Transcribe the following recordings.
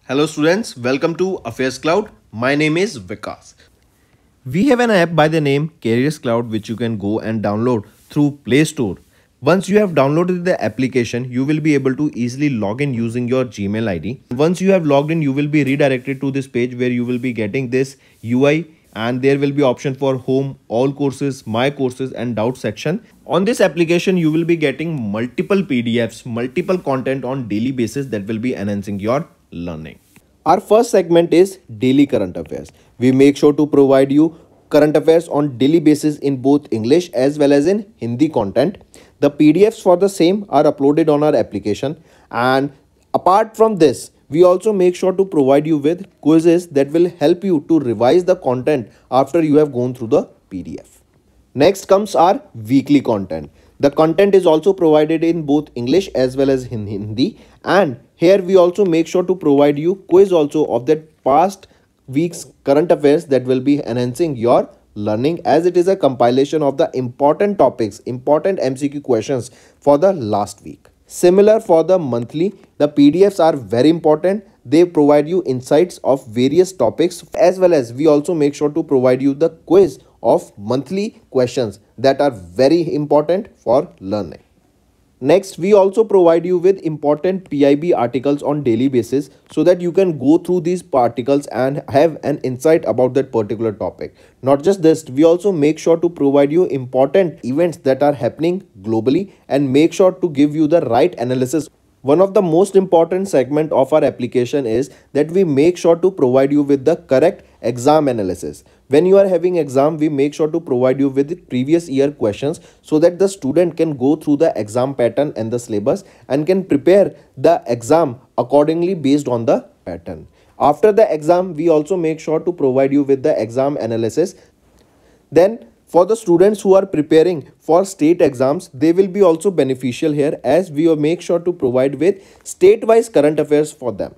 Hello students, welcome to AffairsCloud. My name is Vikas. We have an app by the name CareersCloud which you can go and download through Play Store. Once you have downloaded the application, you will be able to easily log in using your Gmail ID. Once you have logged in, you will be redirected to this page where you will be getting this UI and there will be option for home, all courses, my courses and doubt section. On this application, you will be getting multiple PDFs, multiple content on daily basis that will be enhancing your learning. Our first segment is daily current affairs. We make sure to provide you current affairs on daily basis in both English as well as in Hindi content. The PDFs for the same are uploaded on our application, and apart from this, we also make sure to provide you with quizzes that will help you to revise the content after you have gone through the PDF. Next comes our weekly content. The content is also provided in both English as well as in Hindi, and here we also make sure to provide you quiz also of that past week's current affairs that will be enhancing your learning, as it is a compilation of the important topics, important MCQ questions for the last week. Similar for the monthly, the PDFs are very important. They provide you insights of various topics, as well as we also make sure to provide you the quiz of monthly questions that are very important for learning. Next, we also provide you with important PIB articles on daily basis so that you can go through these articles and have an insight about that particular topic. Not just this, we also make sure to provide you important events that are happening globally and make sure to give you the right analysis. One of the most important segment of our application is that we make sure to provide you with the correct exam analysis. When you are having exam, we make sure to provide you with the previous year questions so that the student can go through the exam pattern and the syllabus and can prepare the exam accordingly based on the pattern. After the exam, we also make sure to provide you with the exam analysis. Then for the students who are preparing for state exams, they will be also beneficial here, as we make sure to provide with state-wise current affairs for them.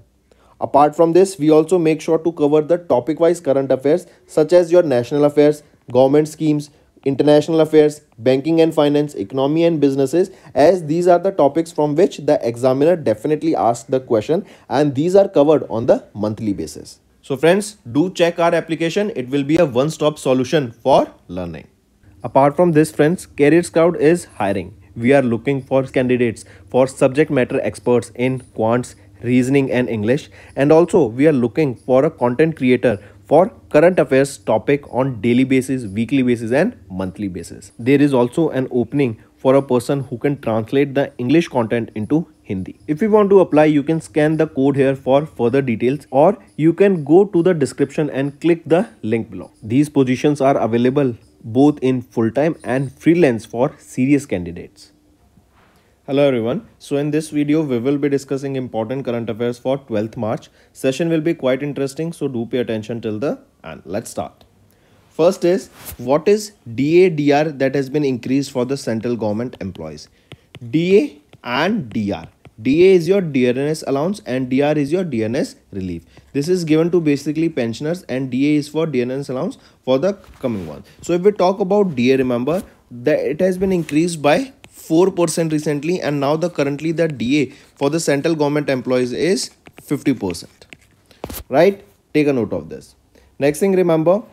Apart from this, we also make sure to cover the topic-wise current affairs such as your national affairs, government schemes, international affairs, banking and finance, economy and businesses, as these are the topics from which the examiner definitely asks the question, and these are covered on the monthly basis. So friends, do check our application. It will be a one-stop solution for learning. Apart from this friends, CareersCloud is hiring. We are looking for candidates for subject matter experts in quants, reasoning and English, and also we are looking for a content creator for current affairs topic on daily basis, weekly basis and monthly basis. There is also an opening for a person who can translate the English content into Hindi. If you want to apply, you can scan the code here for further details, or you can go to the description and click the link below. These positions are available both in full-time and freelance for serious candidates. Hello everyone. So in this video, we will be discussing important current affairs for 12th March. Session will be quite interesting, so do pay attention till the end. Let's start. First is, what is DA/DR that has been increased for the central government employees? DA and DR. DA is your dearness allowance and DR is your dearness relief. This is given to basically pensioners, and DA is for dearness allowance for the coming one. So if we talk about DA, remember that it has been increased by 4% recently, and now currently the DA for the central government employees is 50%. Right? Take a note of this. Next thing, remember,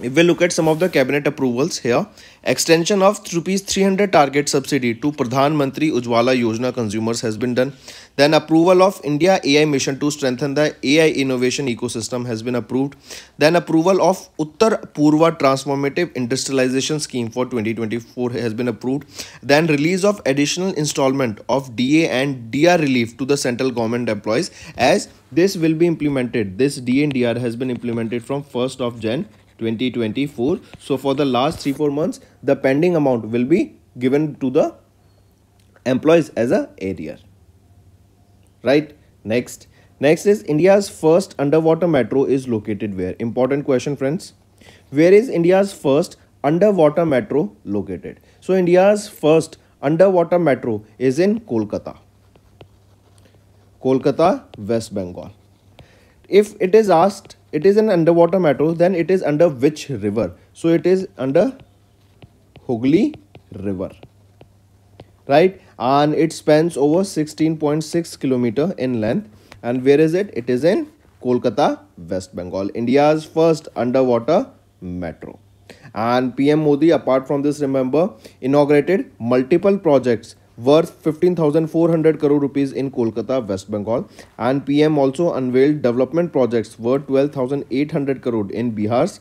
if we look at some of the cabinet approvals here, extension of rupees 300 target subsidy to Pradhan Mantri Ujjwala Yojana consumers has been done. Then approval of India AI mission to strengthen the AI innovation ecosystem has been approved. Then approval of Uttar Purva transformative industrialization scheme for 2024 has been approved. Then release of additional installment of DA and DR relief to the central government employees, as this will be implemented. This DA and DR has been implemented from 1st of Jan 2024. So for the last 3-4 months, the pending amount will be given to the employees as a arrear. Right? Next is, India's first underwater metro is located where? Important question friends. Where is India's first underwater metro located? So India's first underwater metro is in Kolkata, West Bengal. If it is asked, it is an underwater metro, then it is under which river? So it is under Hooghly River. Right? And it spans over 16.6 kilometer in length, And where is it? It is in Kolkata, West Bengal, India's first underwater metro. And PM Modi, apart from this, remember, inaugurated multiple projects worth 15,400 crore rupees in Kolkata, West Bengal. And PM also unveiled development projects worth 12,800 crore in Bihar's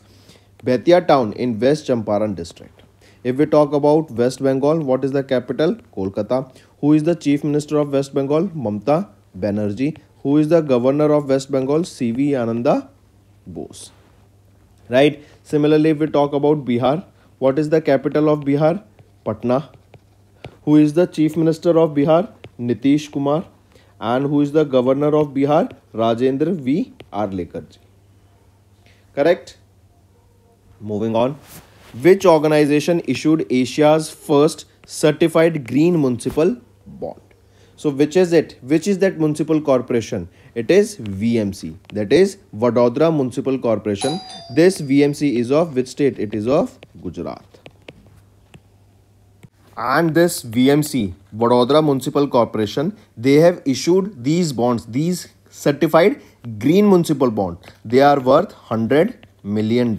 Bhatia town in West Champaran district. If we talk about West Bengal, what is the capital? Kolkata. Who is the Chief Minister of West Bengal? Mamata Banerjee. Who is the Governor of West Bengal? C.V. Ananda Bose. Right. Similarly, if we talk about Bihar, what is the capital of Bihar? Patna. Who is the Chief Minister of Bihar? Nitish Kumar. And who is the Governor of Bihar? Rajendra V. Arlekarji. Correct? Moving on. Which organization issued Asia's first certified green municipal bond? So which is it? Which is that municipal corporation? It is VMC. That is Vadodara Municipal Corporation. This VMC is of which state? It is of Gujarat. And this VMC, Vadodara Municipal Corporation, they have issued these bonds, these certified green municipal bonds. They are worth $100 million.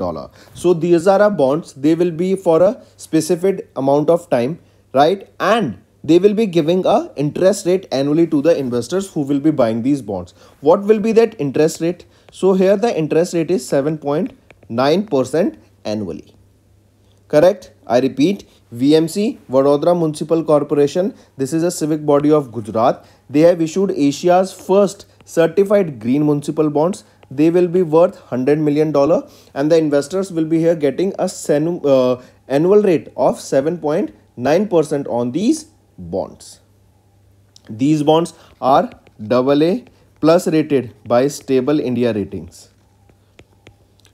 So these are bonds. They will be for a specific amount of time, right? And they will be giving a interest rate annually to the investors who will be buying these bonds. What will be that interest rate? So here the interest rate is 7.9% annually. Correct? I repeat, VMC, Vadodara Municipal Corporation, this is a civic body of Gujarat. They have issued Asia's first certified green municipal bonds. They will be worth $100 million and the investors will be here getting a annual rate of 7.9% on these bonds. These bonds are AA plus rated by Stable India Ratings.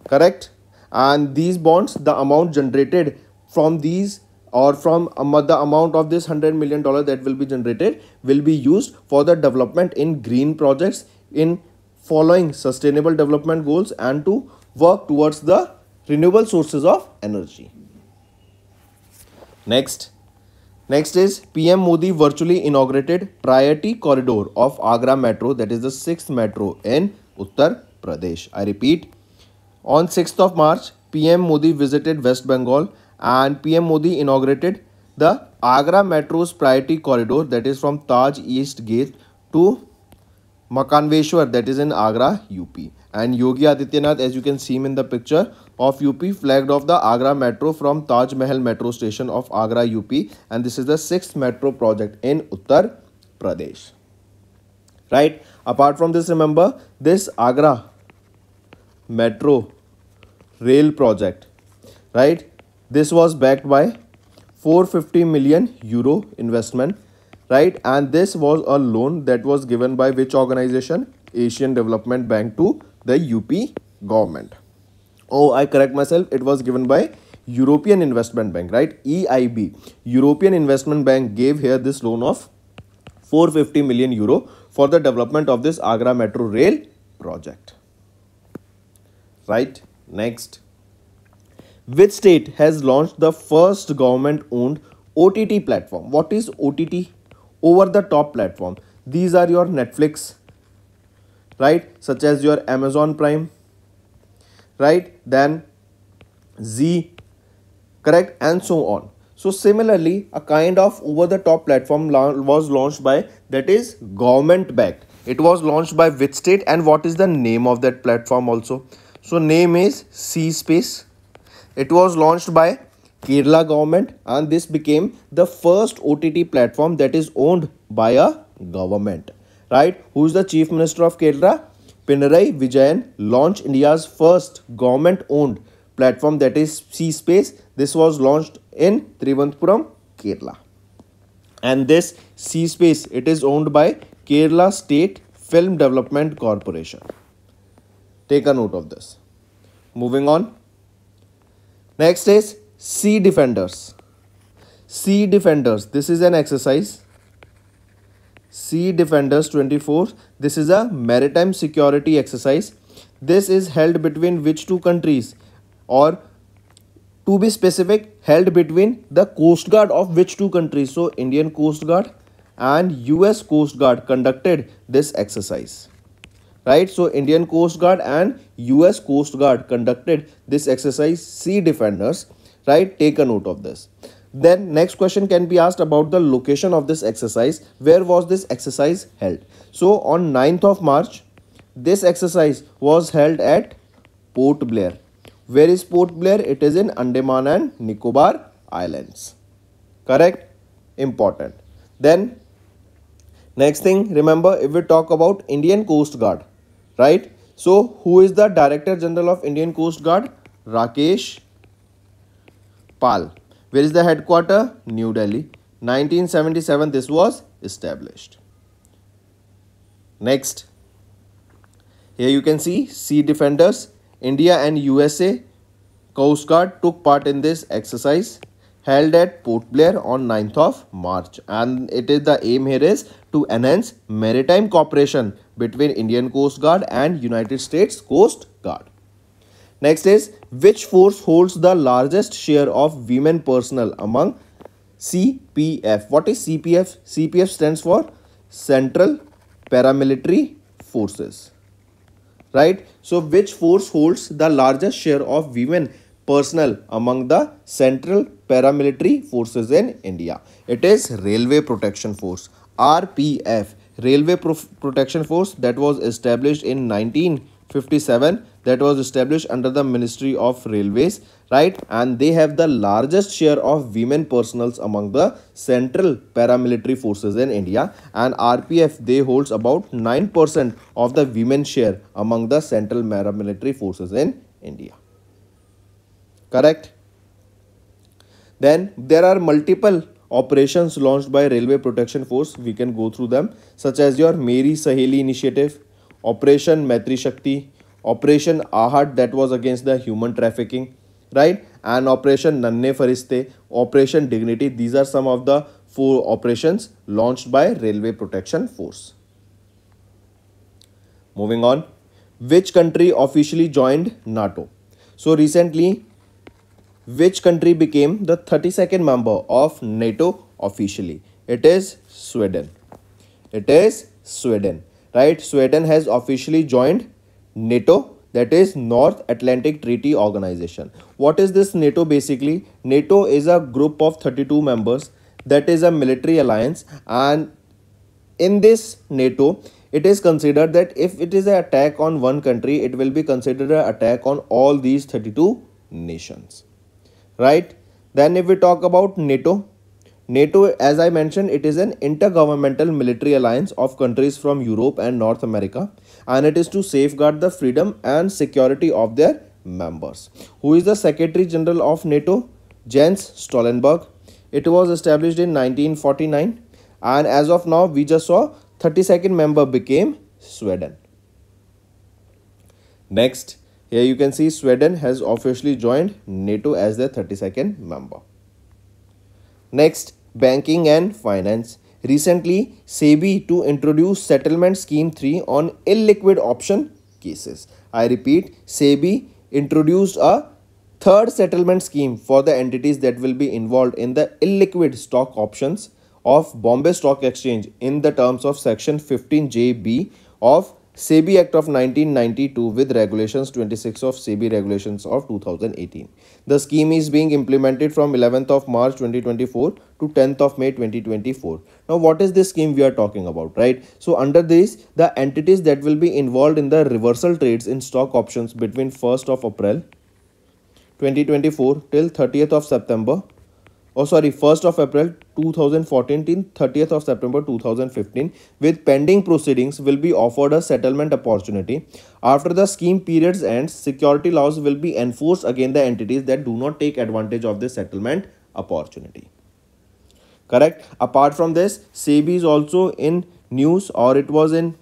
Correct? And these bonds, the amount generated from these or from the amount of this $100 million that will be generated will be used for the development in green projects in following sustainable development goals and to work towards the renewable sources of energy. Next is PM Modi virtually inaugurated Priority Corridor of Agra Metro, that is the 6th metro in Uttar Pradesh. I repeat, on 6th of March, PM Modi visited West Bengal and PM Modi inaugurated the Agra Metro's Priority Corridor, that is from Taj East Gate to Makanveshwar, that is in Agra, UP. And Yogi Adityanath, as you can see him in the picture of UP, flagged off the Agra Metro from Taj Mahal Metro Station of Agra, UP. And this is the 6th metro project in Uttar Pradesh. Right? Apart from this, remember, this Agra Metro Rail project, right? This was backed by 450 million euro investment, right? And this was a loan that was given by which organization? Asian Development Bank to the UP government. Oh, I correct myself. It was given by European Investment Bank, right? EIB. European Investment Bank gave here this loan of 450 million euro for the development of this Agra Metro Rail project. Right? Next. Which state has launched the first government-owned OTT platform? What is OTT? Over the top platform. These are your Netflix, right? Such as your Amazon Prime, right? Then Z, correct? And so on. So similarly, a kind of over-the-top platform was launched by, that is government-backed. It was launched by which state and what is the name of that platform also? So name is C-Space. It was launched by Kerala government and this became the first OTT platform that is owned by a government, right? Who is the Chief Minister of Kerala? Pinarayi Vijayan launched India's first government-owned platform, that is C-Space. This was launched in Trivandrum, Kerala. And this C-Space, it is owned by Kerala State Film Development Corporation. Take a note of this. Moving on. Next is Sea Defenders. Sea Defenders. This is an exercise. Sea Defenders 24. This is a maritime security exercise. This is held between which two countries? Or to be specific, held between the Coast Guard of which two countries? So Indian Coast Guard and US Coast Guard conducted this exercise. right? So Indian Coast Guard and US Coast Guard conducted this exercise Sea Defenders, right? Take a note of this. Then next question can be asked about the location of this exercise. Where was this exercise held? So on 9th of March, this exercise was held at Port Blair. Where is Port Blair? It is in Andaman and Nicobar Islands. Correct? Important. Then next thing, remember, if we talk about Indian Coast Guard, right? So who is the Director General of Indian Coast Guard? Rakesh Pal. Where is the headquarter? New Delhi. 1977 this was established. Next, here you can see Sea Defenders. India and USA Coast Guard took part in this exercise held at Port Blair on 9th of March, and it is the aim here is to enhance maritime cooperation between Indian Coast Guard and United States Coast Guard. Next is, which force holds the largest share of women personnel among CPF? What is CPF? CPF stands for Central Paramilitary Forces, right? So which force holds the largest share of women personnel among the Central Paramilitary Forces in India? It is Railway Protection Force, RPF, Railway Protection Force, that was established in 1957, that was established under the Ministry of Railways, right? And they have the largest share of women personnel among the Central Paramilitary Forces in India, and RPF, they holds about 9% of the women share among the Central Paramilitary Forces in India. Correct? Then there are multiple operations launched by Railway Protection Force. We can go through them, such as your Meri Saheli initiative, Operation Maitri Shakti, Operation Ahad, that was against the human trafficking, right? And Operation Nanne Fariste, Operation Dignity. These are some of the 4 operations launched by Railway Protection Force. Moving on, which country officially joined NATO? So recently, which country became the 32nd member of NATO officially? It is Sweden. It is Sweden, right? Sweden has officially joined NATO, that is North Atlantic Treaty Organization. What is this NATO basically? NATO is a group of 32 members, that is a military alliance, and in this NATO, it is considered that if it is an attack on one country, it will be considered an attack on all these 32 nations, right? Then if we talk about NATO, NATO, as I mentioned, it is an intergovernmental military alliance of countries from Europe and North America, and it is to safeguard the freedom and security of their members. Who is the Secretary General of NATO? Jens Stoltenberg. It was established in 1949, and as of now, we just saw 32nd member became Sweden. Next, here you can see Sweden has officially joined NATO as their 32nd member. Next, banking and finance. Recently, SEBI to introduce settlement scheme 3 on illiquid option cases. I repeat, SEBI introduced a third settlement scheme for the entities that will be involved in the illiquid stock options of Bombay Stock Exchange in the terms of section 15JB of SEBI Act of 1992 with regulations 26 of SEBI regulations of 2018. The scheme is being implemented from 11th of March 2024 to 10th of May 2024. Now, what is this scheme we are talking about, right? So, under this, the entities that will be involved in the reversal trades in stock options between 1st of April 2024 till 30th of September 1st of April 2014 till 30th of September 2015 with pending proceedings will be offered a settlement opportunity. After the scheme periods ends, security laws will be enforced against the entities that do not take advantage of this settlement opportunity. Correct? Apart from this, SEBI is also in news, or it was in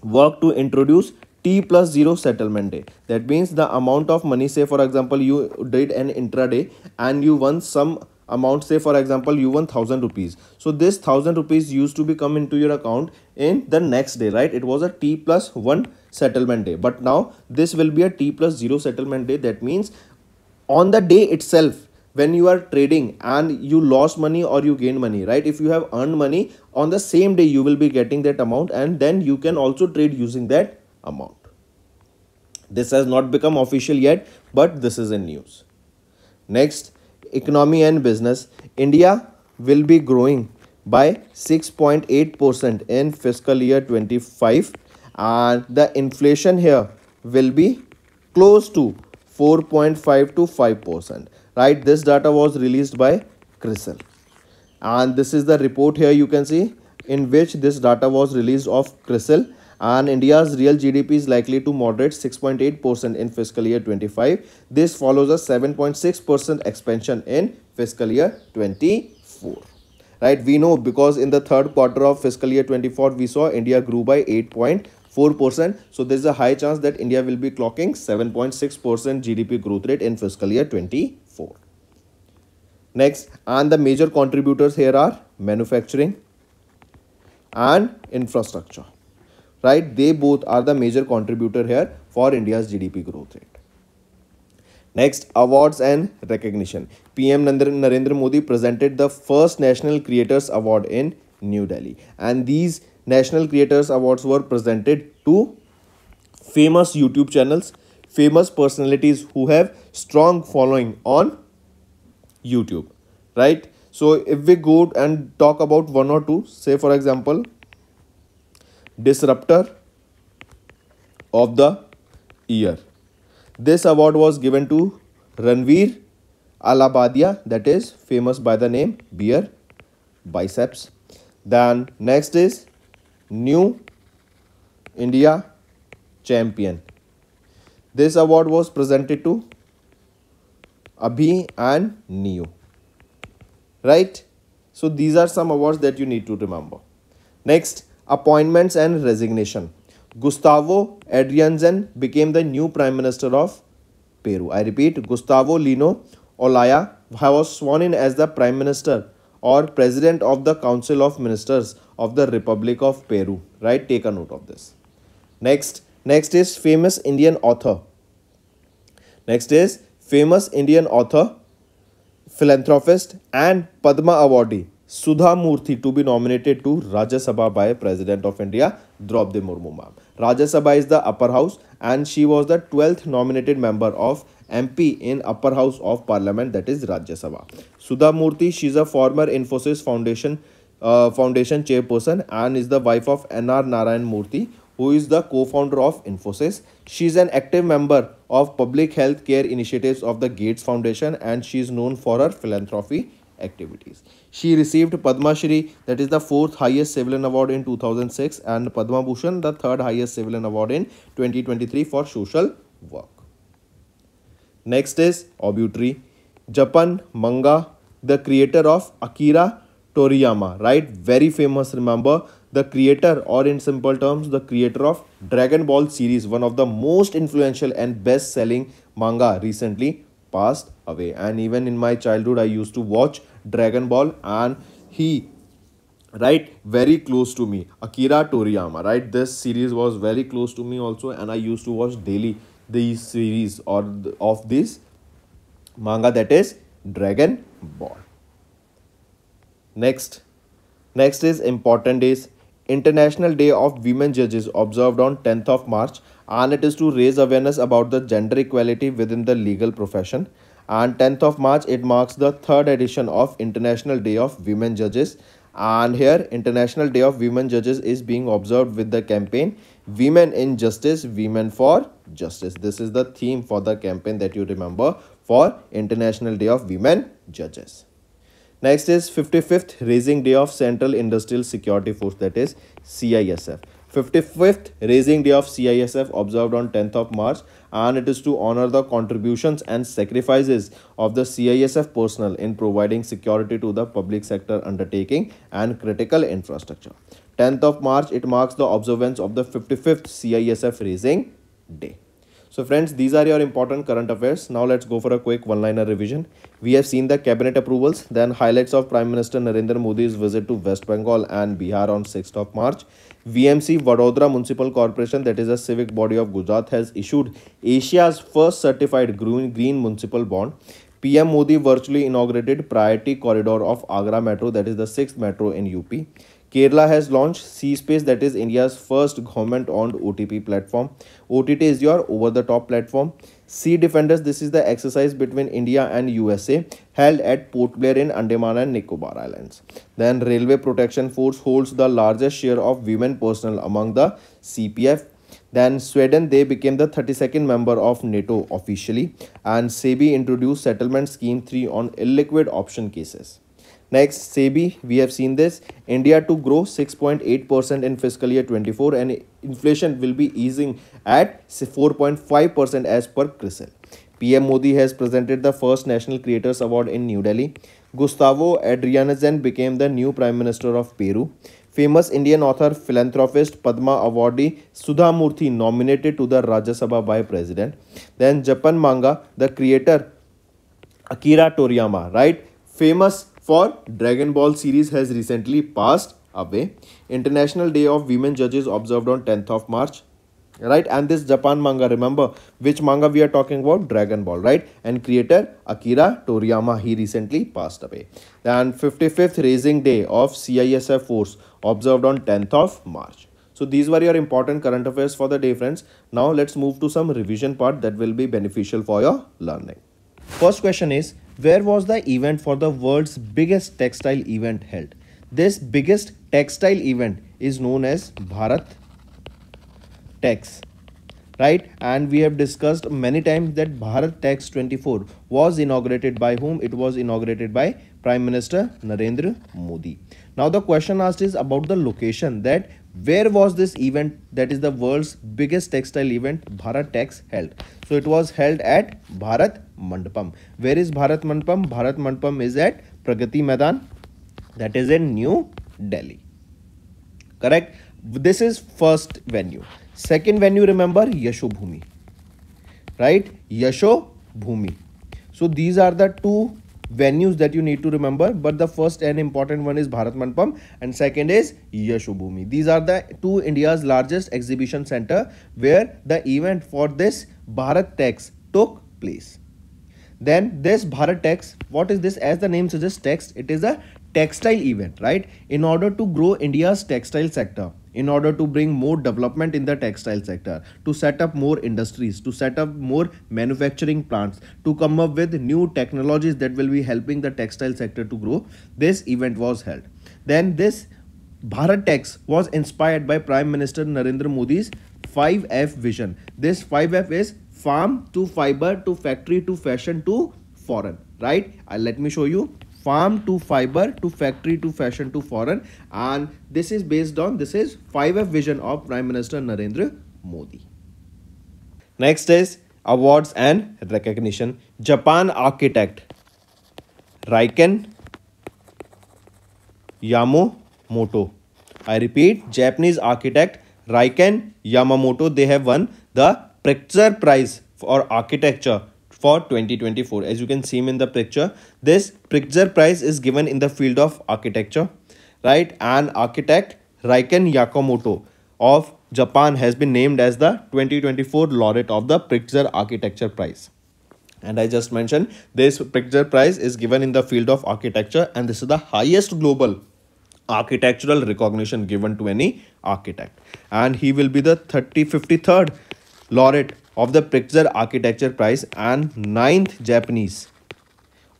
work to introduce T+0 settlement day. That means the amount of money, say for example, you did an intraday and you won some amount, say for example you won 1000 rupees, so this 1000 rupees used to be come into your account in the next day, right? It was a T+1 settlement day, but now this will be a T+0 settlement day. That means on the day itself when you are trading and you lost money or you gain money, right? If you have earned money, on the same day you will be getting that amount, and then you can also trade using that amount. This has not become official yet, but this is in news. Next, economy and business. India will be growing by 6.8% in fiscal year 25, and the inflation here will be close to 4.5 to 5%. Right, this data was released by CRISIL, and this is the report here you can see in which this data was released of CRISIL. And India's real GDP is likely to moderate 6.8% in fiscal year 25. This follows a 7.6% expansion in fiscal year 24. Right, we know because in the third quarter of fiscal year 24 we saw India grew by 8.4%. So there is a high chance that India will be clocking 7.6% GDP growth rate in fiscal year 24. Next, and the major contributors here are manufacturing and infrastructure. Right, they both are the major contributor here for India's GDP growth rate. Next, awards and recognition. PM Narendra Modi presented the first National Creators Award in New Delhi, and these National Creators Awards were presented to famous YouTube channels, famous personalities who have strong following on YouTube. Right, so if we go and talk about one or two, say for example, Disruptor of the Year. This award was given to Ranveer Alabadia, that is famous by the name Beer Biceps. Then next is New India Champion. This award was presented to Abhi and Neo. Right, so these are some awards that you need to remember. Next, appointments and resignation. Gustavo Adrianzen became the new Prime Minister of Peru. I repeat, Gustavo Lino Olaya was sworn in as the Prime Minister or President of the Council of Ministers of the Republic of Peru. Right, take a note of this. Next is famous Indian author. Philanthropist and Padma awardee Sudha Murthy to be nominated to Rajya Sabha by President of India Draupadi Murmu ma'am. Rajya Sabha is the upper house and she was the 12th nominated member of MP in upper house of parliament, that is Rajya Sabha. Sudha Murthy, she is a former Infosys Foundation chairperson and is the wife of N.R. Narayan Murthy, who is the co-founder of Infosys. She is an active member of public health care initiatives of the Gates Foundation and she is known for her philanthropy activities. She received Padma Shri, that is the 4th highest civilian award in 2006, and Padma Bhushan, the 3rd highest civilian award in 2023 for social work. Next is obituary. Japan Manga, the creator of Akira Toriyama, right? Very famous, remember, the creator, or in simple terms, the creator of Dragon Ball series, one of the most influential and best-selling manga, recently passed away. And even in my childhood, I used to watch Dragon Ball and he, right, very close to me. Akira Toriyama, right? This series was very close to me also and I used to watch daily these series of this manga, that is Dragon Ball. Next is important days. International Day of Women Judges observed on 10th of March, and it is to raise awareness about the gender equality within the legal profession. And 10th of March, it marks the 3rd edition of International Day of Women Judges. And here, International Day of Women Judges is being observed with the campaign Women in Justice, Women for Justice. This is the theme for the campaign that you remember for International Day of Women Judges. Next is 55th Raising Day of Central Industrial Security Force, that is CISF. 55th Raising Day of CISF observed on 10th of March, and it is to honor the contributions and sacrifices of the CISF personnel in providing security to the public sector undertaking and critical infrastructure. 10th of March, it marks the observance of the 55th CISF Raising Day. So friends, these are your important current affairs. Now let's go for a quick one-liner revision. We have seen the cabinet approvals, then highlights of Prime Minister Narendra Modi's visit to West Bengal and Bihar on 6th of March. VMC Vadodara Municipal Corporation, that is a civic body of Gujarat, has issued Asia's first certified green municipal bond. PM Modi virtually inaugurated Priority Corridor of Agra Metro, that is the 6th metro in UP. Kerala has launched C-Space, that is India's first government-owned OTP platform. OTT is your over-the-top platform. Sea Defenders, this is the exercise between India and USA held at Port Blair in Andaman and Nicobar Islands. Then Railway Protection Force holds the largest share of women personnel among the CPF. Then Sweden, they became the 32nd member of NATO officially, and SEBI introduced Settlement Scheme 3 on illiquid option cases. Next, SEBI, we have seen this. India to grow 6.8% in fiscal year 24, and inflation will be easing at 4.5% as per CRISIL. PM Modi has presented the first National Creators Award in New Delhi. Gustavo Adrianzen became the new Prime Minister of Peru. Famous Indian author, philanthropist, Padma awardee Sudha Murthy nominated to the Rajya Sabha by President. Then Japan manga, the creator Akira Toriyama, right, famous for Dragon Ball series, has recently passed away. International Day of Women Judges observed on 10th of March. Right, and this Japan manga, remember which manga we are talking about? Dragon Ball, right? And creator Akira Toriyama, he recently passed away. And 55th Raising Day of CISF Force observed on 10th of March. So these were your important current affairs for the day, friends. Now let's move to some revision part that will be beneficial for your learning. First question is, where was the event for the world's biggest textile event held? This biggest textile event is known as Bharat Tex, right? And we have discussed many times that Bharat Tex 24 was inaugurated by whom? It was inaugurated by Prime Minister Narendra Modi. Now the question asked is about the location, that where was this event, that is the world's biggest textile event Bharat Tex held. So it was held at Bharat Mandapam. Where is Bharat Mandapam? Bharat Mandapam is at Pragati Maidan, that is in New Delhi. Correct? This is first venue. Second venue, remember, Yashobhumi, right? Yashobhumi. So these are the two venues that you need to remember, but the first and important one is Bharat Mandapam and second is Yashobhumi. These are the two India's largest exhibition center where the event for this Bharat Tex took place. Then this Bharat Tex, what is this? As the name suggests, text, it is a textile event, right? In order to grow India's textile sector, in order to bring more development in the textile sector, to set up more industries, to set up more manufacturing plants, to come up with new technologies that will be helping the textile sector to grow, this event was held. Then this Bharat Tex was inspired by Prime Minister Narendra Modi's 5F vision. This 5F is farm to fiber to factory to fashion to foreign, right? Let me show you. Farm to fiber to factory to fashion to foreign, and this is based on, this is 5F vision of Prime Minister Narendra Modi. Next is awards and recognition. Japan architect Raiken Yamamoto. I repeat, Japanese architect Raiken Yamamoto, they have won the Pritzker Prize for architecture for 2024. As you can see in the picture, this Pritzker Prize is given in the field of architecture, right? And architect Raiken Yamamoto of Japan has been named as the 2024 laureate of the Pritzker Architecture Prize. And I just mentioned this Pritzker Prize is given in the field of architecture, and this is the highest global architectural recognition given to any architect. And he will be the 53rd laureate of the Pritzker Architecture Prize and 9th Japanese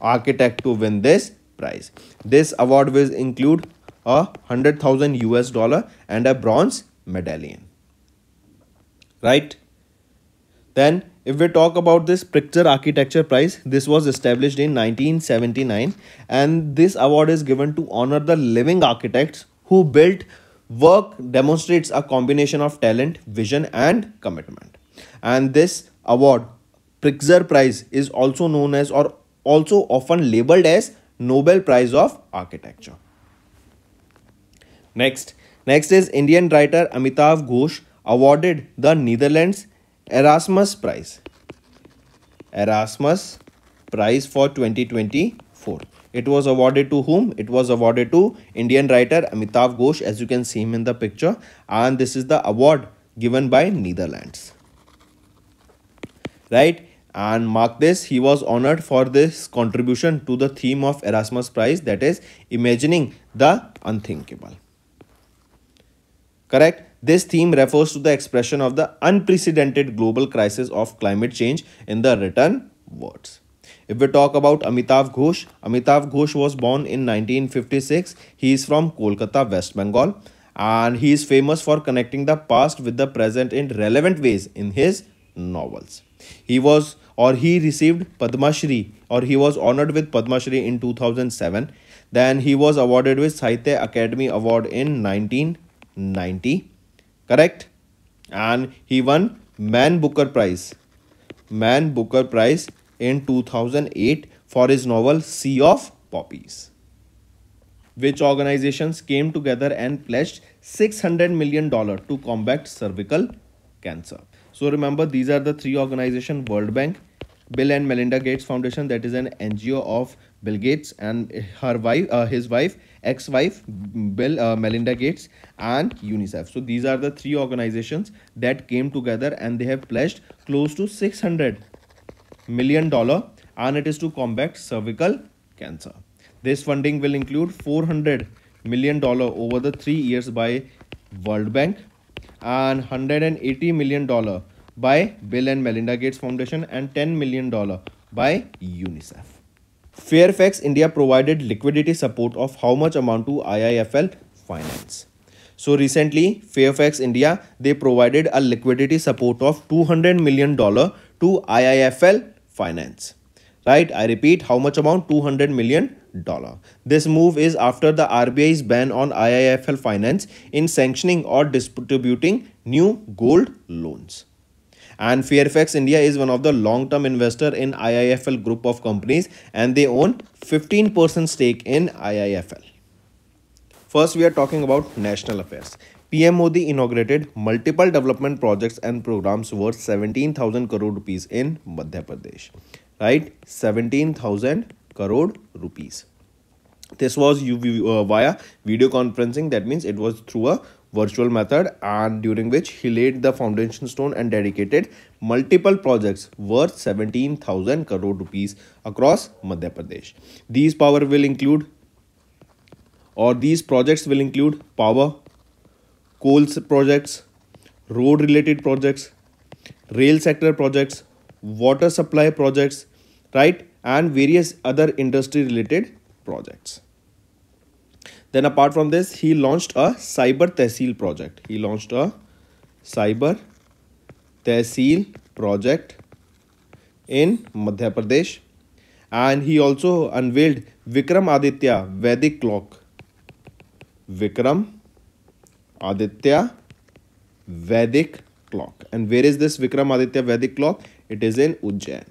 architect to win this prize. This award will include a $100,000 and a bronze medallion, right? Then if we talk about this Pritzker Architecture Prize, this was established in 1979, and this award is given to honor the living architects who built work demonstrates a combination of talent, vision and commitment. And this award, Pritzker Prize, is also known as, or also often labeled as, Nobel Prize of Architecture. Next is Indian writer Amitav Ghosh awarded the Netherlands Erasmus Prize. Erasmus Prize for 2024. It was awarded to whom? It was awarded to Indian writer Amitav Ghosh, as you can see him in the picture, and this is the award given by Netherlands, right? And mark this, he was honored for this contribution to the theme of Erasmus Prize, that is imagining the unthinkable. Correct? This theme refers to the expression of the unprecedented global crisis of climate change in the written words. If we talk about Amitav Ghosh was born in 1956. He is from Kolkata, West Bengal, and he is famous for connecting the past with the present in relevant ways in his novels. He received Padma Shri, or he was honored with Padma Shri in 2007. Then he was awarded with Sahitya Academy Award in 1990. Correct? And he won Man Booker Prize in 2008 for his novel Sea of Poppies. Which organizations came together and pledged $600 million to combat cervical cancer? So remember, these are the three organizations: World Bank, Bill and Melinda Gates Foundation, that is an NGO of Bill Gates and his ex-wife, Melinda Gates, and UNICEF. So these are the three organizations that came together and they have pledged close to $600 million, and it is to combat cervical cancer. This funding will include $400 million over the 3 years by World Bank and $180 million by Bill and Melinda Gates Foundation and $10 million by UNICEF. Fairfax India provided liquidity support of how much amount to IIFL Finance? So recently, Fairfax India, they provided a liquidity support of $200 million to IIFL Finance. Right? I repeat, how much amount? $200 million. This move is after the RBI's ban on IIFL Finance in sanctioning or distributing new gold loans. And Fairfax India is one of the long-term investor in IIFL group of companies, and they own 15% stake in IIFL. First, we are talking about national affairs. PM Modi inaugurated multiple development projects and programs worth 17,000 crore rupees in Madhya Pradesh. Right? 17,000 crore rupees. This was via video conferencing. That means it was through a virtual method, and during which he laid the foundation stone and dedicated multiple projects worth 17,000 crore rupees across Madhya Pradesh. These projects will include power, coal projects, road related projects, rail sector projects, water supply projects, right, and various other industry related projects. Then apart from this, he launched a cyber tehsil project. He launched a cyber tehsil project in Madhya Pradesh, and he also unveiled Vikram Aditya Vedic clock. Vikram Aditya Vedic clock. And where is this Vikram Aditya Vedic clock? It is in Ujjain.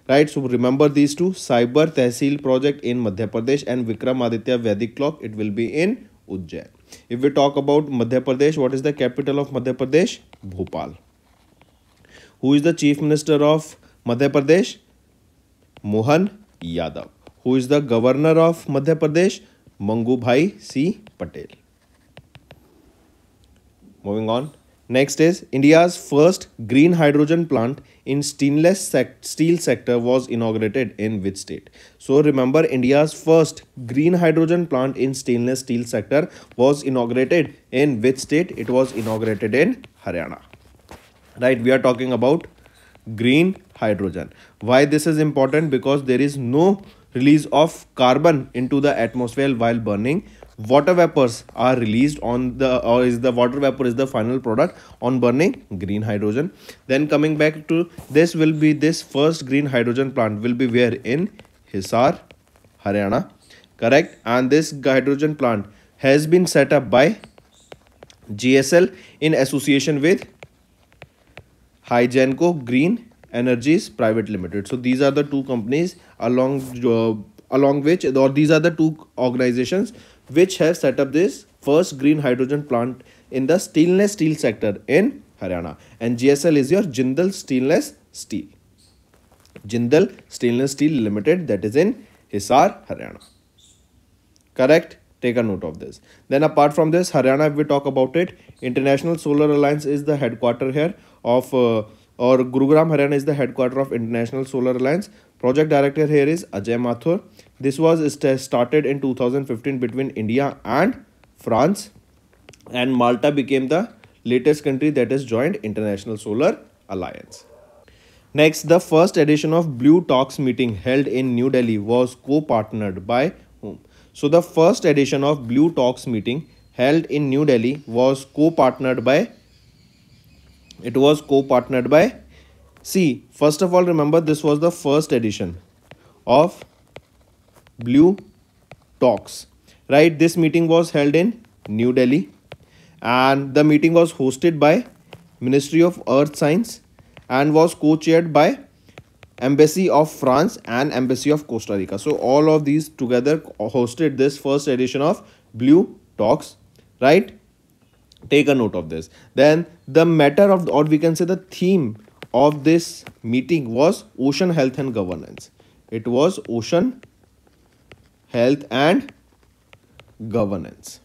Right, so remember these two: Cyber Tehsil project in Madhya Pradesh and Vikram Aditya Vedic clock. It will be in Ujjain. If we talk about Madhya Pradesh, what is the capital of Madhya Pradesh? Bhopal. Who is the Chief Minister of Madhya Pradesh? Mohan Yadav. Who is the Governor of Madhya Pradesh? Mangubhai C. Patel. Moving on. Next is India's first green hydrogen plant in stainless steel sector was inaugurated in which state? So remember, India's first green hydrogen plant in stainless steel sector was inaugurated in which state? It was inaugurated in Haryana. Right, we are talking about green hydrogen. Why this is important? Because there is no release of carbon into the atmosphere while burning. Water vapors are released on the water vapor is the final product on burning green hydrogen. Then coming back to this, will be this first green hydrogen plant will be where? In Hisar, Haryana. Correct. And this hydrogen plant has been set up by GSL in association with Hygenco Green Energies Private Limited. So these are the two companies along which, or these are the two organizations which have set up this first green hydrogen plant in the stainless steel sector in Haryana. And GSL is your Jindal Stainless Steel. Jindal Stainless Steel Limited, that is in Hisar, Haryana. Correct? Take a note of this. Then apart from this, Haryana, if we talk about it, International Solar Alliance is the headquarter here of or Gurugram, Haryana is the headquarter of International Solar Alliance. Project director here is Ajay Mathur. This was started in 2015 between India and France. and Malta became the latest country that has joined International Solar Alliance. Next, the first edition of Blue Talks meeting held in New Delhi was co-partnered by whom? So the first edition of Blue Talks meeting held in New Delhi was co-partnered by, see, first of all, remember this was the first edition of Blue Talks, right? This meeting was held in New Delhi, and the meeting was hosted by Ministry of Earth Science and was co-chaired by Embassy of France and Embassy of Costa Rica. So all of these together hosted this first edition of Blue Talks, right? Take a note of this. Then the matter of, or we can say the theme of this meeting was ocean health and governance. It was ocean health and governance.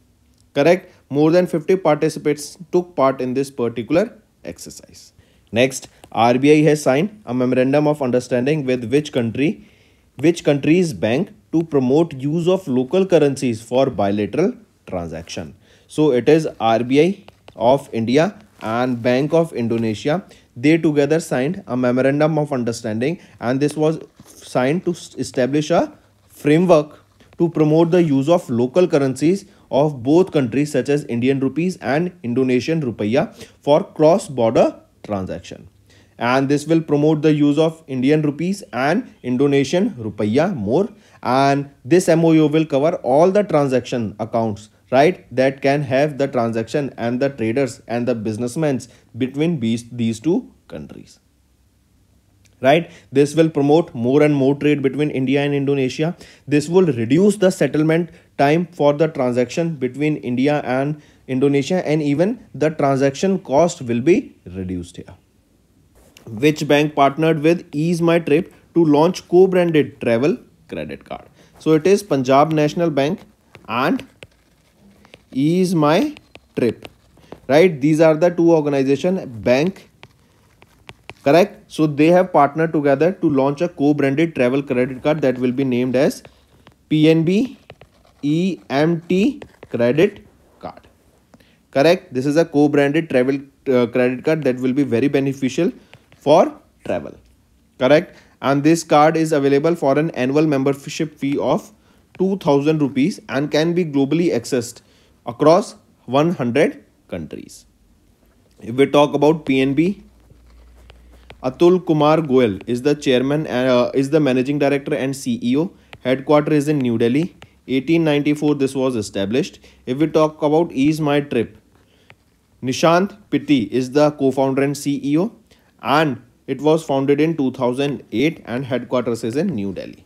Correct? More than 50 participants took part in this particular exercise. Next, RBI has signed a memorandum of understanding with which country's bank to promote use of local currencies for bilateral transaction. So it is RBI of India and Bank of Indonesia. They together signed a memorandum of understanding, and this was signed to establish a framework to promote the use of local currencies of both countries such as Indian rupees and Indonesian rupiah for cross-border transaction. And this will promote the use of Indian rupees and Indonesian rupiah more, and this MOU will cover all the transaction accounts, right, that can have the transaction and the traders and the businessmen between these two countries. Right, this will promote more and more trade between India and Indonesia. This will reduce the settlement time for the transaction between India and Indonesia, and even the transaction cost will be reduced here. Which bank partnered with Ease My Trip to launch co-branded travel credit card? So it is Punjab National Bank and Ease My Trip, right? These are the two organizations, bank, correct? So they have partnered together to launch a co-branded travel credit card that will be named as PNB EMT credit card. Correct? This is a co-branded travel credit card that will be very beneficial for travel. Correct? And this card is available for an annual membership fee of 2000 rupees and can be globally accessed across 100 countries. If we talk about PNB, Atul Kumar Goyal is the chairman and is the managing director and CEO. Headquarters is in New Delhi. 1894 this was established. If we talk about Ease My Trip, Nishant Pitti is the co-founder and CEO, and it was founded in 2008 and headquarters is in New Delhi.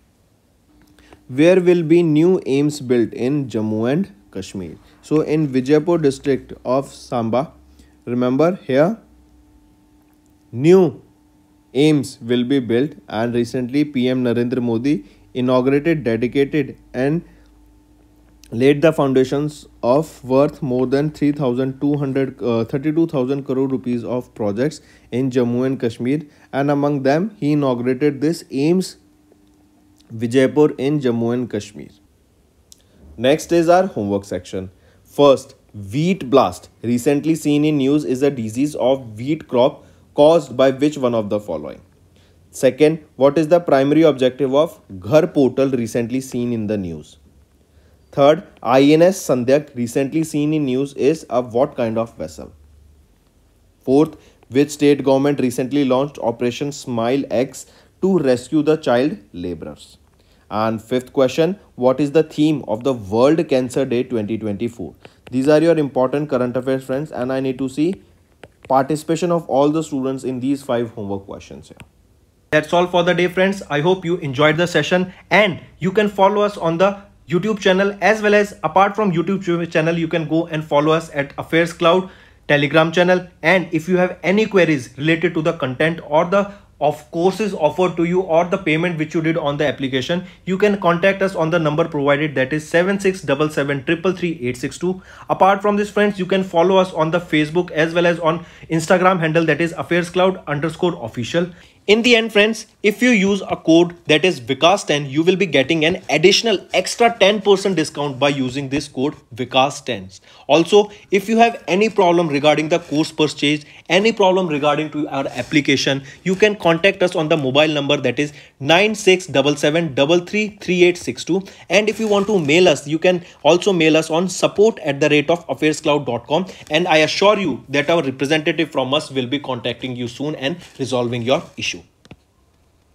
Where will be new AIIMS built in Jammu and Kashmir? So in Vijaypur district of Samba, remember here, new AIIMS will be built, and recently PM Narendra Modi inaugurated, dedicated and laid the foundations of worth more than 32,000 crore rupees of projects in Jammu and Kashmir, and among them he inaugurated this AIIMS Vijaypur in Jammu and Kashmir. Next is our homework section. First, wheat blast recently seen in news is a disease of wheat crop caused by which one of the following? Second, what is the primary objective of Ghar portal recently seen in the news? Third, INS Sandhyak recently seen in news is a what kind of vessel? Fourth, which state government recently launched Operation Smile X to rescue the child laborers? And fifth question, what is the theme of the World Cancer Day 2024? These are your important current affairs, friends, and I need to see participation of all the students in these 5 homework questions here. That's all for the day, friends. I hope you enjoyed the session, and you can follow us on the YouTube channel, as well as apart from YouTube channel, you can go and follow us at AffairsCloud Telegram channel. And if you have any queries related to the content or the courses offered to you or the payment which you did on the application, you can contact us on the number provided, that is 7677333862. Apart from this, friends, you can follow us on the Facebook as well as on Instagram handle, that is AffairsCloud_official. In the end, friends, if you use a code that is Vikas10, you will be getting an additional extra 10% discount by using this code Vikas10. Also, if you have any problem regarding the course purchase, any problem regarding to our application, you can contact us on the mobile number that is 9677333862. And if you want to mail us, you can also mail us on support@affairscloud.com. And I assure you that our representative from us will be contacting you soon and resolving your issue.